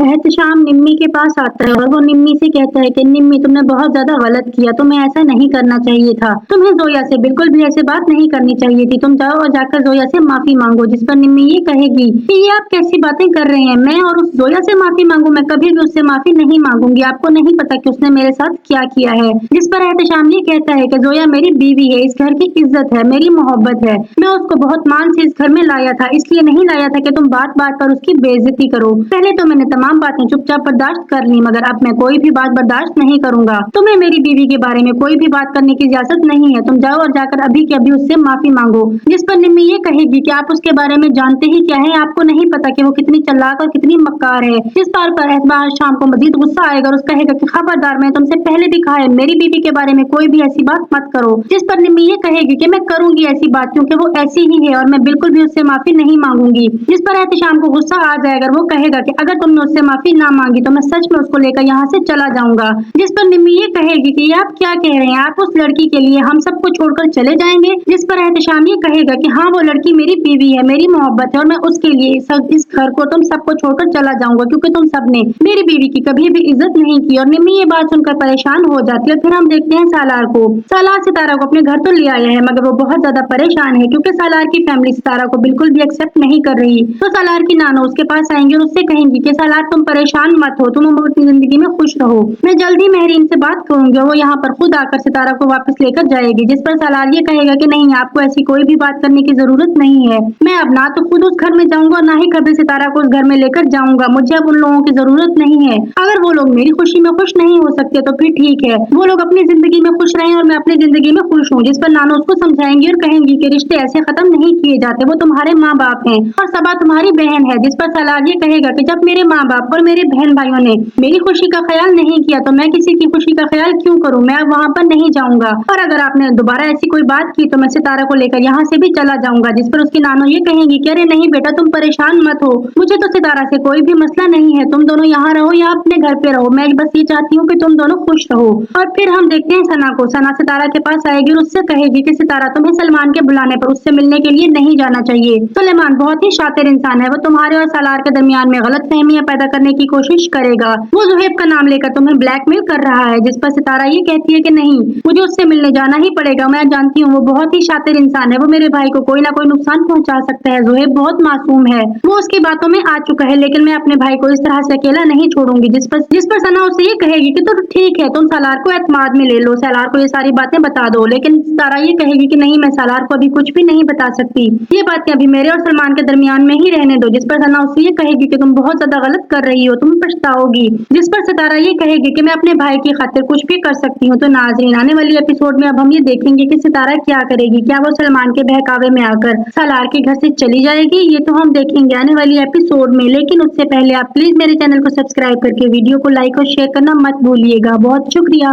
एहतशाम निम्मी के पास आता है और वो निम्मी से कहता है कि निम्मी तुमने बहुत ज्यादा गलत किया, तुम्हें ऐसा नहीं करना चाहिए था, तुम्हें जोया से बिल्कुल भी ऐसे बात नहीं करनी चाहिए थी, तुम जाओ और जाकर जोया से माफी मांगो। जिस पर निम्मी ये कहेगी कि ये आप कैसी बातें कर रहे हैं, मैं और उस जोया से माफी मांगू, मैं कभी भी उससे माफी नहीं मांगूंगी, आपको नहीं पता कि उसने मेरे साथ क्या किया है। जिस पर एहतशाम ये कहता है कि जोया मेरी बीवी है, इस घर की इज्जत है, मेरी मोहब्बत है, मैं उसको बहुत मान से इस घर में लाया था, इसलिए नहीं लाया था कि तुम बात बात पर उसकी बेइज्जती करो। पहले तो मैंने तमाम बातें चुपचाप बर्दाश्त कर ली, मगर अब मैं कोई भी बात बर्दाश्त नहीं करूंगा। तुम्हें मेरी बीवी के बारे में कोई भी बात करने की इजाजत नहीं है, तुम जाओ और जाकर अभी के अभी उससे माफी मांगो। जिस पर निम्मी ये कहेगी कि आप उसके बारे में जानते ही क्या है, आपको नहीं पता कि वो कितनी चालाक और कितनी मक्कार है। जिस पर एहतशाम को मजीद गुस्सा आएगा और उस कहेगा कि खबरदार, मैं तुमसे पहले भी कहा है मेरी बीवी के बारे में कोई भी ऐसी बात मत करो। जिस पर निम्मी ये कहेगी कि मैं करूंगी ऐसी बात, क्योंकि वो ऐसी ही है और मैं बिल्कुल भी उससे माफी नहीं मांगूंगी। जिस पर एहतशाम को गुस्सा आ जाएगा, वो कहेगा कि अगर तुमने उससे माफी ना मांगी तो मैं सच में उसको लेकर यहाँ से चला जाऊंगा। जिस पर निम्मी ये कहेगी कि आप क्या कह रहे हैं, आप उस लड़की के लिए हम सबको छोड़कर चले जाएंगे। जिस पर एहतशाम ये कहेगा कि हाँ, वो लड़की मेरी बीवी है, मेरी मोहब्बत है और मैं उसके लिए इस घर को तुम सबको छोड़कर चला जाऊंगा, क्योंकि तुम सबने मेरी बीवी की कभी भी इज्जत नहीं की। और निम्मी ये बात सुनकर परेशान हो जाती है। फिर हम देखते हैं सालार को। सालार सितारा को अपने घर तो ले आया है, मगर वो बहुत ज्यादा परेशान है क्योंकि सालार की फैमिली सितारा को बिल्कुल भी एक्सेप्ट नहीं कर रही। तो सालार की नानो उसके पास आएंगे और उससे कहेंगी कि सालार तुम परेशान मत हो, तुम अपनी जिंदगी में खुश रहो, मैं जल्द ही महरीन से बात करूंगी, वो यहाँ पर खुद आकर सितारा को वापस लेकर जाएगी। जिस पर सालार ये कहेगा कि नहीं, आपको ऐसी कोई भी बात करने की जरूरत नहीं है, मैं अब ना तो खुद उस घर में जाऊंगा और ना ही कभी सितारा को उस घर में लेकर जाऊंगा, मुझे अब उन लोगों की जरूरत नहीं है। अगर वो लोग मेरी खुशी में खुश नहीं हो सकते तो फिर ठीक है, वो लोग अपनी जिंदगी में खुश रहें और मैं अपनी जिंदगी में खुश हूँ। जिस पर नानो उसको समझाएंगी और कहेंगी कि रिश्ते ऐसे खत्म नहीं किए जाते, वो तुम्हारे माँ बाप हैं और सबा तुम्हारी बहन है। जिस पर सालार ये कहेगा कि जब मेरे माँ बाप और मेरे बहन भाइयों ने मेरी खुशी का ख्याल नहीं किया तो मैं किसी की खुशी का ख्याल क्यों करूं, मैं अब वहाँ पर नहीं जाऊंगा और अगर आपने दोबारा ऐसी कोई बात की तो मैं सितारा को लेकर यहाँ से भी चला जाऊंगा। जिस पर उसकी नानो ये कहेंगी कि अरे नहीं बेटा, तुम परेशान मत हो, मुझे तो सितारा से कोई भी मसला नहीं है, तुम दोनों यहाँ रहो या अपने घर पे रहो, मैं बस ये चाहती हूँ कि तुम दोनों खुश रहो। और फिर हम देखते हैं सना को। सना सितारा के पास आएगी और उससे कहेगी कि सितारा, तुम्हें सलमान के बुलाने पर उससे मिलने के लिए नहीं जाना चाहिए, सलमान बहुत ही शातिर इंसान है, वो तुम्हारे और सालार के दरमियान में गलत फहमियां पैदा करने की कोशिश करेगा, वो जुहेब का नाम लेकर तुम्हें ब्लैकमेल कर रहा है। जिस पर सितारा ये कहती है कि नहीं, मुझे उससे मिलने जाना ही पड़ेगा, मैं जानती हूँ वो बहुत ही शातिर इंसान है, वो मेरे भाई को कोई ना कोई नुकसान पहुंचा सकता है, जुहेब बहुत मासूम है, वो उसकी बातों में आ चुका है, लेकिन मैं अपने भाई को इस तरह से अकेला नहीं छोड़ूंगी। जिस पर सना उससे ये कहेगी कि तो ठीक है, तुम सालार को एतमाद में ले लो, सालार को ये सारी बातें बता दो। लेकिन सितारा ये कहेगी कि नहीं, मैं सालार को अभी कुछ भी नहीं बता सकती, ये बातें अभी मेरे और सलमान के दरमियान में ही रहने दो। जिस पर सना उससे ये कहेगी कि तुम बहुत ज्यादा गलत कर रही हो, तुम पछताओगी। जिस पर सितारा ये कहेगी कि मैं अपने भाई की खातिर कुछ भी कर सकती हूँ। तो नाज़रीन, आने वाली एपिसोड में अब हम ये देखेंगे कि सितारा क्या करेगी, क्या वो सलमान के बहकावे में आकर सालार के घर से चली जाएगी, ये तो हम देखेंगे आने वाली एपिसोड में। लेकिन उससे पहले आप प्लीज मेरे चैनल को सब्सक्राइब करके वीडियो को लाइक और शेयर करना मत भूलिएगा। बहुत शुक्रिया।